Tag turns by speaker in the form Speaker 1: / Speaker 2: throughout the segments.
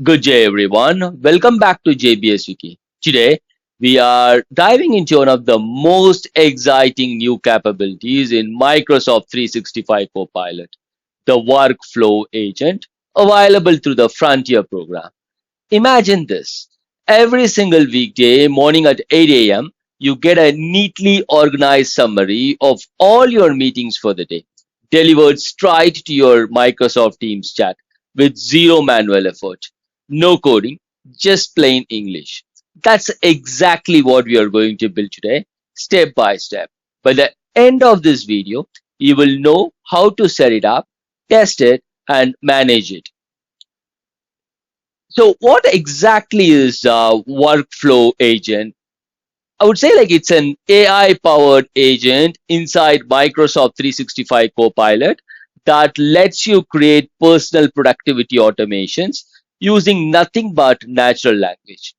Speaker 1: Good day, everyone. Welcome back to JBSWiki. Today, we are diving into one of the most exciting new capabilities in Microsoft 365 Copilot, the workflow agent, available through the Frontier program. Imagine this. Every single weekday morning at 8 a.m., you get a neatly organized summary of all your meetings for the day, delivered straight to your Microsoft Teams chat with zero manual effort. No coding, just plain English. That's exactly what we are going to build today, step by step. By the end of this video, you will know how to set it up, test it, and manage it. So what exactly is workflow agent? I would say like it's an AI powered agent inside Microsoft 365 Copilot that lets you create personal productivity automations using nothing but natural language.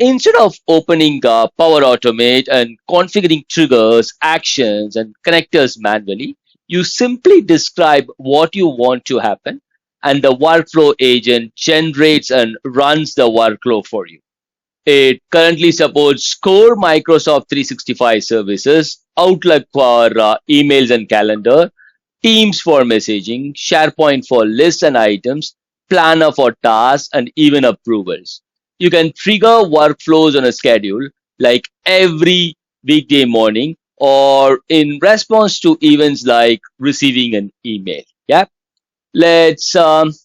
Speaker 1: Instead of opening Power Automate and configuring triggers, actions, and connectors manually, you simply describe what you want to happen, and the workflow agent generates and runs the workflow for you. It currently supports core Microsoft 365 services, Outlook for emails and calendar, Teams for messaging, SharePoint for lists and items, Planner for tasks, and even approvals. You can trigger workflows on a schedule like every weekday morning or in response to events like receiving an email. Yeah. Let's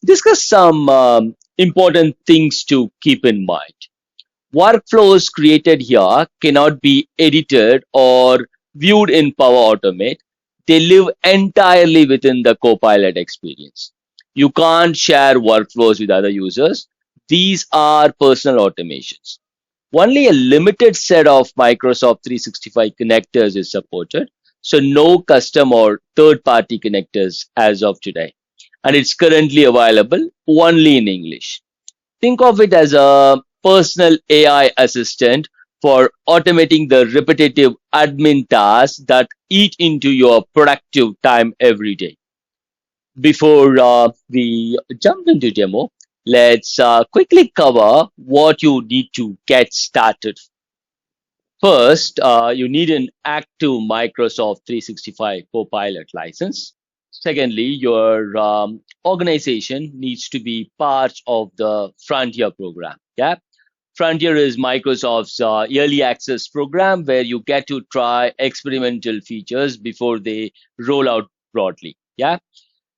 Speaker 1: discuss some important things to keep in mind. Workflows created here cannot be edited or viewed in Power Automate. They live entirely within the Copilot experience. You can't share workflows with other users. These are personal automations. Only a limited set of Microsoft 365 connectors is supported, so no custom or third party connectors as of today. And it's currently available only in English. Think of it as a personal AI assistant for automating the repetitive admin tasks that eat into your productive time every day. Before we jump into demo, let's quickly cover what you need to get started. First, you need an active Microsoft 365 Copilot license. Secondly, your organization needs to be part of the Frontier program. Yeah, Frontier is Microsoft's early access program where you get to try experimental features before they roll out broadly. Yeah,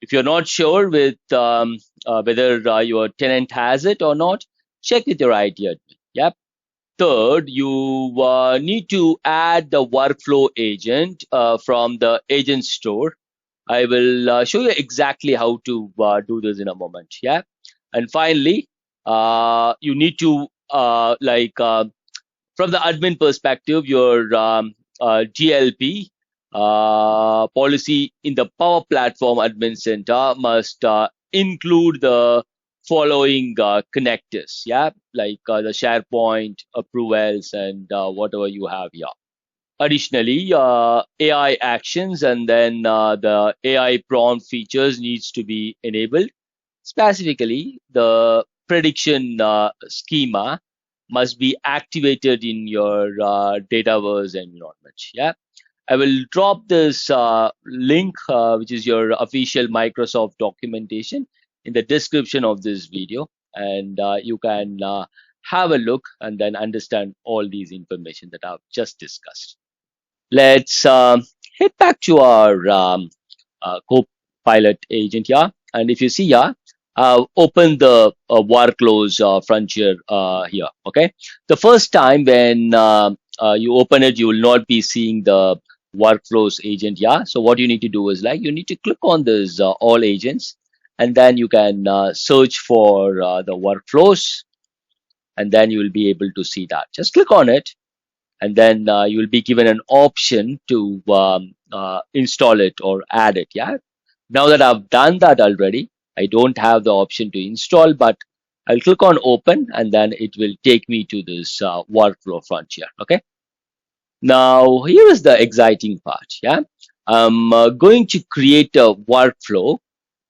Speaker 1: if you're not sure with whether your tenant has it or not, check with your IT admin. Yeah. Third, you need to add the workflow agent from the agent store. I will show you exactly how to do this in a moment. Yeah. And finally, you need to from the admin perspective, your GLP policy in the Power Platform Admin Center must include the following connectors, yeah, like the SharePoint approvals and whatever you have here. Additionally, AI actions and then the AI prompt features needs to be enabled. Specifically, the prediction schema must be activated in your Dataverse environment. Yeah, I will drop this link, which is your official Microsoft documentation, in the description of this video, and you can have a look and then understand all these information that I've just discussed. Let's head back to our Copilot agent here. And if you see here, open the workflows frontier here. Okay. The first time when you open it, you will not be seeing the workflows agent. Yeah. So what you need to do is like you need to click on this all agents, and then you can search for the workflows, and then you will be able to see that. Just click on it, and then you will be given an option to install it or add it. Yeah. Now that I've done that already, I don't have the option to install, but I'll click on open and then it will take me to this workflow frontier. Okay. Now here is the exciting part. Yeah. I'm going to create a workflow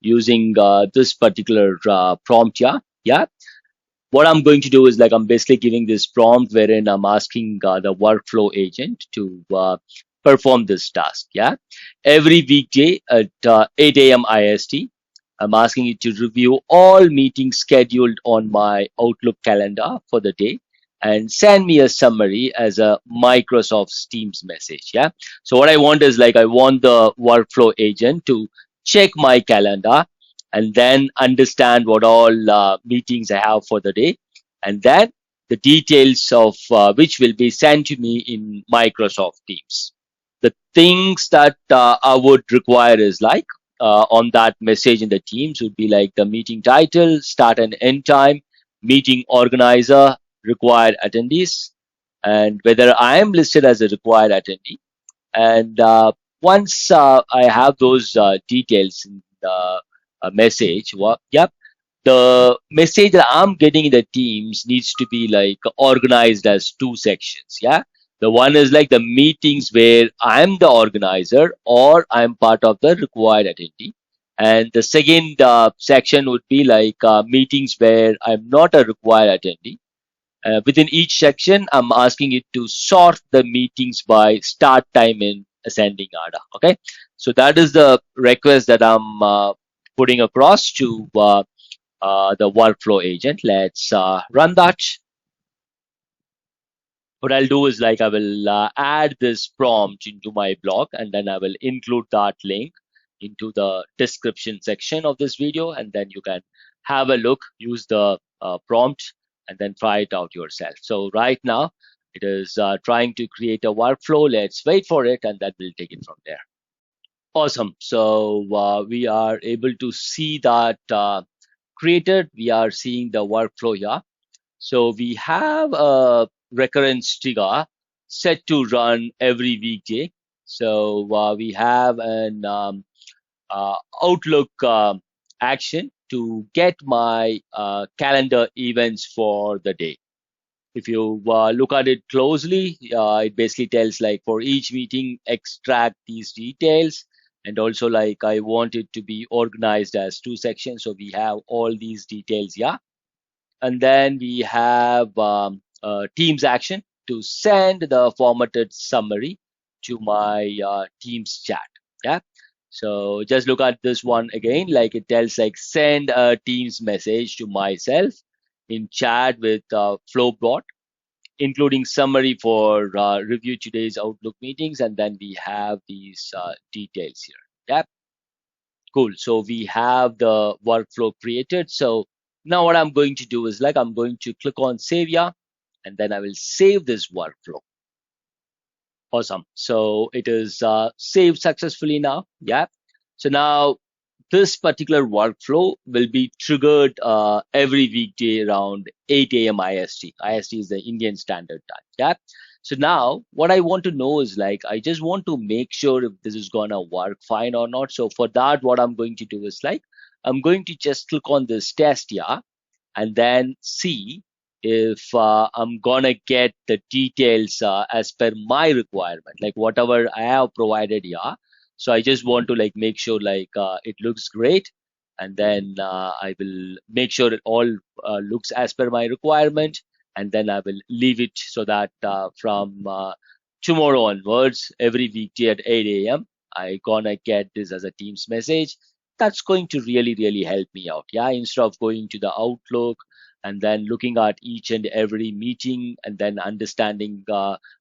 Speaker 1: using this particular prompt here. Yeah. what I'm going to do is like I'm basically giving this prompt wherein I'm asking the workflow agent to perform this task. Yeah, every weekday at 8 a.m. IST, I'm asking it to review all meetings scheduled on my Outlook calendar for the day and send me a summary as a Microsoft Teams message. Yeah. So what I want is like I want the workflow agent to check my calendar and then understand what all meetings I have for the day, and then the details of which will be sent to me in Microsoft Teams. The things that I would require is like on that message in the Teams would be like the meeting title, start and end time, meeting organizer, required attendees, and whether I am listed as a required attendee. And once I have those details in the message, yep, the message that I'm getting in the Teams needs to be like organized as two sections. Yeah. The one is like the meetings where I'm the organizer or I'm part of the required attendee. And the second section would be like meetings where I'm not a required attendee. Within each section, I'm asking it to sort the meetings by start time in ascending order. Okay. So that is the request that I'm putting across to the workflow agent. Let's run that. What I'll do is like I will add this prompt into my blog, and then I will include that link into the description section of this video, and then you can have a look, use the prompt, and then try it out yourself. So right now it is trying to create a workflow. Let's wait for it, and then we'll take it from there. Awesome. So we are able to see that created. We are seeing the workflow here. So we have a recurrence trigger set to run every weekday. So we have an Outlook action to get my calendar events for the day. If you look at it closely, it basically tells like for each meeting, extract these details. And also like I want it to be organized as two sections. So we have all these details here. And then we have Teams action to send the formatted summary to my Teams chat. Yeah. So just look at this one again. Like it tells like send a Teams message to myself in chat with Flowbot, including summary for review today's Outlook meetings. And then we have these details here. Yeah. Cool. So we have the workflow created. So now what I'm going to do is like I'm going to click on save here, and then I will save this workflow. Awesome. So it is saved successfully now. Yeah. So now this particular workflow will be triggered every weekday around 8 a.m. IST. IST is the Indian Standard Time. Yeah. So now what I want to know is like, I just want to make sure if this is going to work fine or not. So for that, what I'm going to do is like, I'm going to just click on this test here and then see if I'm gonna get the details as per my requirement, like whatever I have provided here. So I just want to like make sure like it looks great, and then I will make sure it all looks as per my requirement, and then I will leave it so that from tomorrow onwards, every weekday at 8 a.m., I gonna get this as a Teams message. That's going to really help me out. Yeah, instead of going to the Outlook and then looking at each and every meeting and then understanding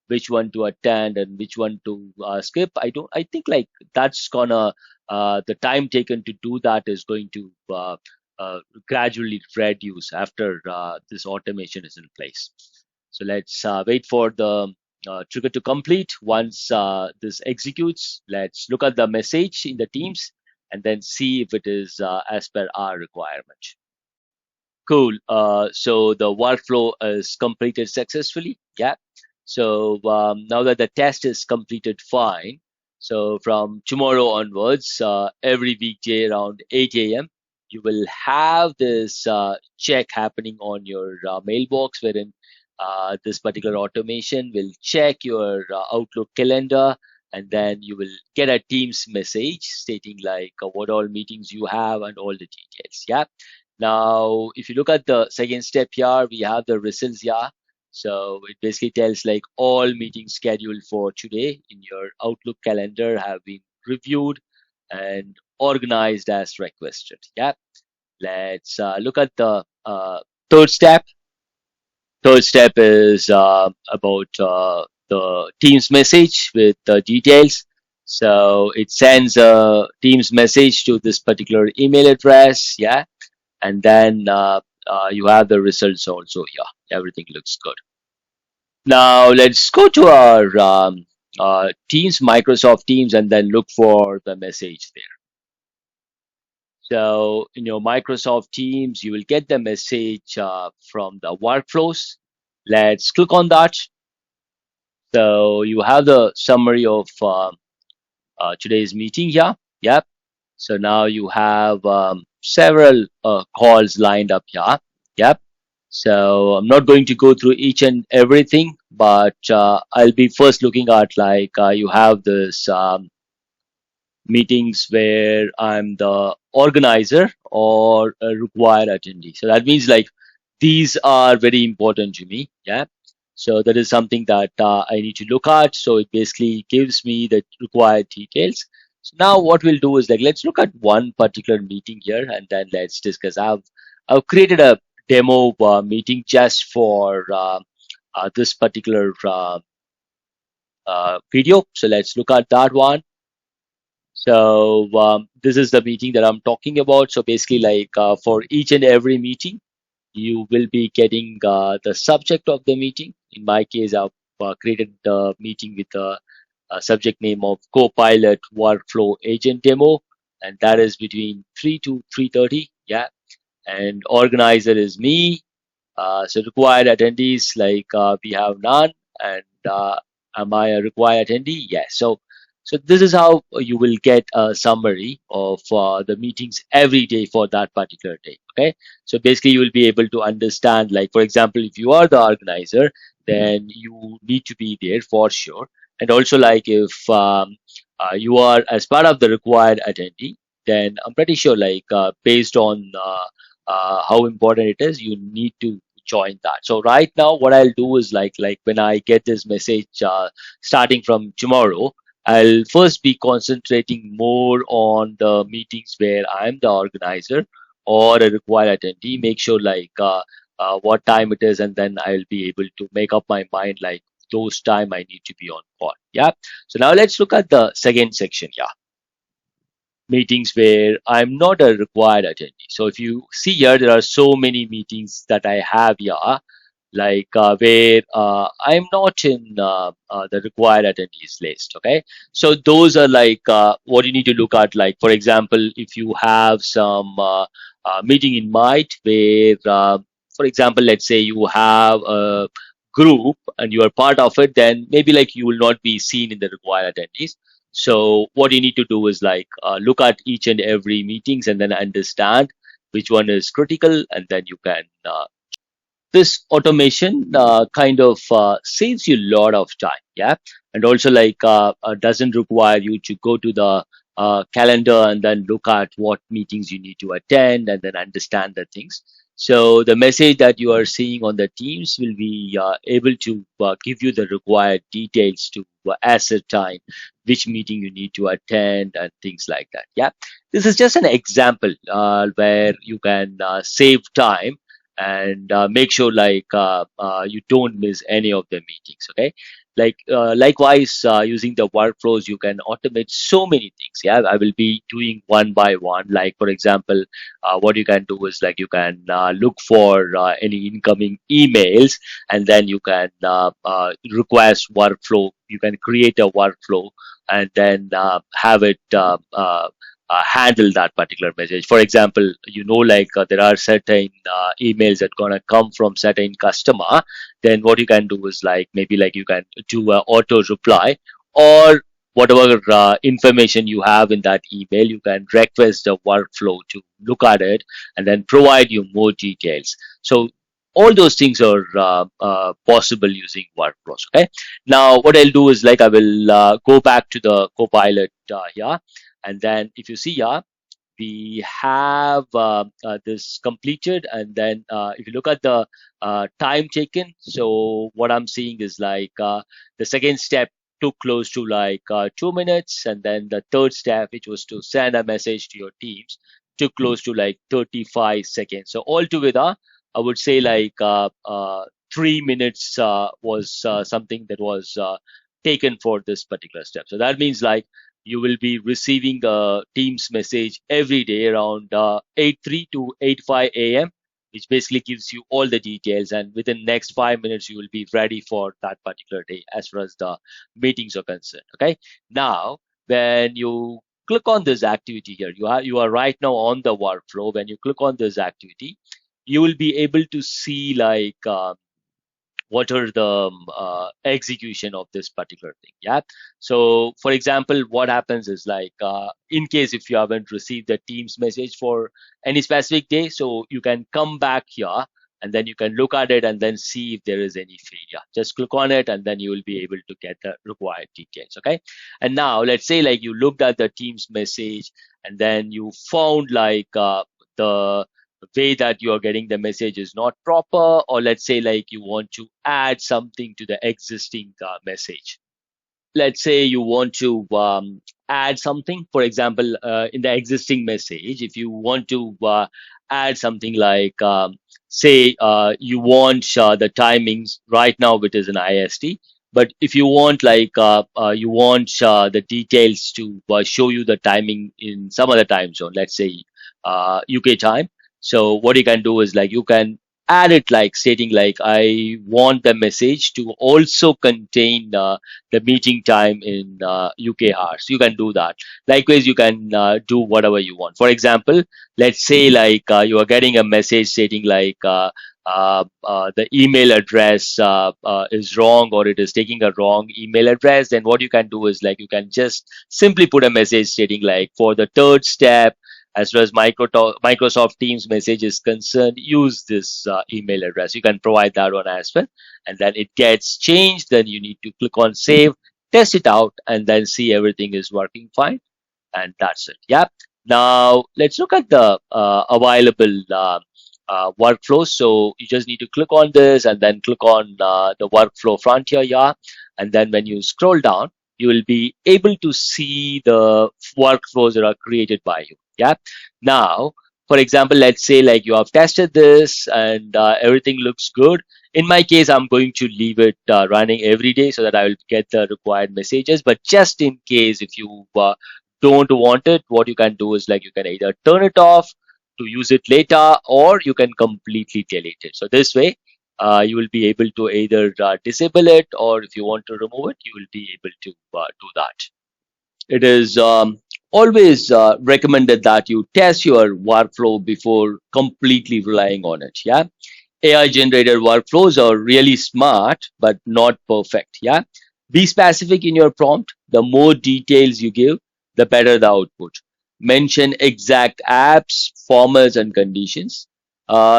Speaker 1: which one to attend and which one to skip. I think like that's gonna the time taken to do that is going to uh, gradually reduce after this automation is in place. So let's wait for the trigger to complete. Once this executes, let's look at the message in the Teams and then see if it is as per our requirement. Cool. So the workflow is completed successfully. Yeah. So now that the test is completed fine, so from tomorrow onwards, every weekday around 8 a.m., you will have this check happening on your mailbox, wherein this particular automation will check your Outlook calendar, and then you will get a Teams message stating like what all meetings you have and all the details. Yeah. Now, if you look at the second step here, we have the results here. So it basically tells like all meetings scheduled for today in your Outlook calendar have been reviewed and organized as requested. Yeah. Let's look at the third step. Third step is about the Teams message with the details. So it sends a Teams message to this particular email address. Yeah, and then you have the results also. Yeah, everything looks good. Now let's go to our Teams, Microsoft Teams, and then look for the message there. So in your Microsoft Teams, you will get the message from the workflows. Let's click on that. So you have the summary of today's meeting here. Yep. So now you have several calls lined up here. Yep. So I'm not going to go through each and everything, but I'll be first looking at like you have this meetings where I'm the organizer or a required attendee. So that means like these are very important to me. Yeah. So that is something that I need to look at. So it basically gives me the required details. So now what we'll do is like let's look at one particular meeting here and then let's discuss. I've created a demo meeting just for this particular video. So let's look at that one. So this is the meeting that I'm talking about. So basically, like for each and every meeting, you will be getting the subject of the meeting. In my case, I've created the meeting with a subject name of Copilot Workflow Agent Demo, and that is between 3 to 3:30. Yeah, and organizer is me. So required attendees, like we have none, and am I a required attendee? Yes. So this is how you will get a summary of the meetings every day for that particular day. Okay. So basically, you will be able to understand, like for example, if you are the organizer, then you need to be there for sure. And also, like if you are as part of the required attendee, then I'm pretty sure, like based on how important it is, you need to join that. So right now what I'll do is like when I get this message starting from tomorrow, I'll first be concentrating more on the meetings where I'm the organizer or a required attendee. Make sure like what time it is, and then I'll be able to make up my mind like those time I need to be on call. Yeah. So now let's look at the second section. Yeah, meetings where I'm not a required attendee. So if you see here, there are so many meetings that I have here, like where I'm not in the required attendees list. Okay, so those are like what you need to look at. Like for example, if you have some meeting in mind where, for example, let's say you have a group and you are part of it, then maybe like you will not be seen in the required attendees. So what you need to do is like look at each and every meetings and then understand which one is critical, and then you can this automation kind of saves you a lot of time. Yeah, and also like doesn't require you to go to the calendar and then look at what meetings you need to attend and then understand the things. So the message that you are seeing on the teams will be able to give you the required details to ascertain which meeting you need to attend and things like that. Yeah, this is just an example where you can save time and make sure like you don't miss any of the meetings. Okay, like likewise using the workflows you can automate so many things. Yeah, I will be doing one by one. Like for example, what you can do is like you can look for any incoming emails, and then you can request workflow. You can create a workflow and then have it handle that particular message. For example, like there are certain emails that gonna come from certain customer. Then what you can do is like maybe like you can do a auto reply, or whatever information you have in that email, you can request the workflow to look at it and then provide you more details. So all those things are possible using workflows. Okay. Now what I'll do is like I will go back to the Copilot here, and then if you see here, we have this completed, and then if you look at the time taken, so what I'm seeing is like the second step took close to like 2 minutes, and then the third step, which was to send a message to your teams, took close to like 35 seconds. So altogether, I would say like 3 minutes was something that was taken for this particular step. So that means like you will be receiving a Teams message every day around 8:03 to 8:05 a.m., which basically gives you all the details. And within next 5 minutes, you will be ready for that particular day as far as the meetings are concerned. Okay. Now, when you click on this activity here, you are right now on the workflow. When you click on this activity, you will be able to see like what are the execution of this particular thing. Yeah. So for example, what happens is like in case if you haven't received the Teams message for any specific day, so you can come back here and then you can look at it and then see if there is any failure. Just click on it and then you will be able to get the required details. Okay. And now let's say like you looked at the Teams message and then you found like the way that you are getting the message is not proper, or let's say like you want to add something to the existing message. Let's say you want to add something, for example, in the existing message, if you want to add something like, say, you want the timings right now, which is an IST, but if you want like, you want the details to show you the timing in some other time zone, let's say UK time. So what you can do is like you can add it like stating like, I want the message to also contain the meeting time in UK hours. You can do that. Likewise, you can do whatever you want. For example, let's say like you are getting a message stating like the email address is wrong, or it is taking a wrong email address. Then what you can do is like you can just simply put a message stating like, for the third step, as far as Microsoft Teams message is concerned, use this email address. You can provide that one as well, and then it gets changed. Then you need to click on save, test it out, and then see everything is working fine. And that's it. Yeah. Now let's look at the available workflows. So you just need to click on this and then click on the workflow frontier. Yeah. And then when you scroll down, you will be able to see the workflows that are created by you. Yeah. Now, for example, let's say like you have tested this and everything looks good. In my case, I'm going to leave it running every day so that I will get the required messages. But just in case if you don't want it, what you can do is like you can either turn it off to use it later, or you can completely delete it. So this way, you will be able to either disable it, or if you want to remove it, you will be able to do that. It is always recommended that you test your workflow before completely relying on it. Yeah. AI generated workflows are really smart, but not perfect. Yeah. Be specific in your prompt. The more details you give, the better the output. Mention exact apps, formats, and conditions.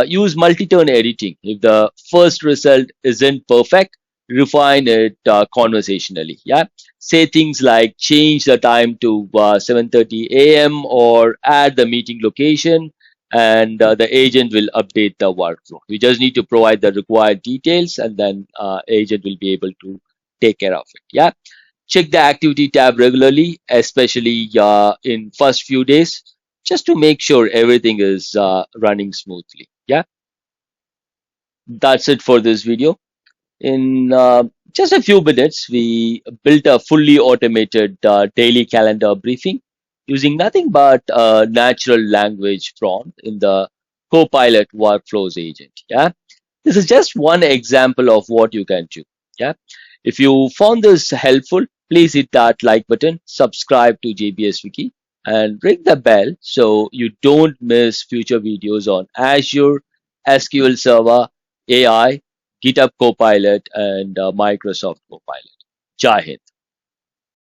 Speaker 1: Use multi-turn editing. If the first result isn't perfect, refine it conversationally. Yeah. Say things like change the time to 7:30 a.m. or add the meeting location, and the agent will update the workflow. You just need to provide the required details, and then agent will be able to take care of it. Yeah. Check the activity tab regularly, especially in first few days, just to make sure everything is running smoothly. Yeah. That's it for this video. In just a few minutes, we built a fully automated daily calendar briefing using nothing but a natural language prompt in the Copilot workflows agent. Yeah. This is just one example of what you can do. Yeah. If you found this helpful, please hit that like button, subscribe to JBSWiki, and ring the bell so you don't miss future videos on Azure, SQL Server, AI, GitHub Copilot, and Microsoft Copilot. Jai Hind.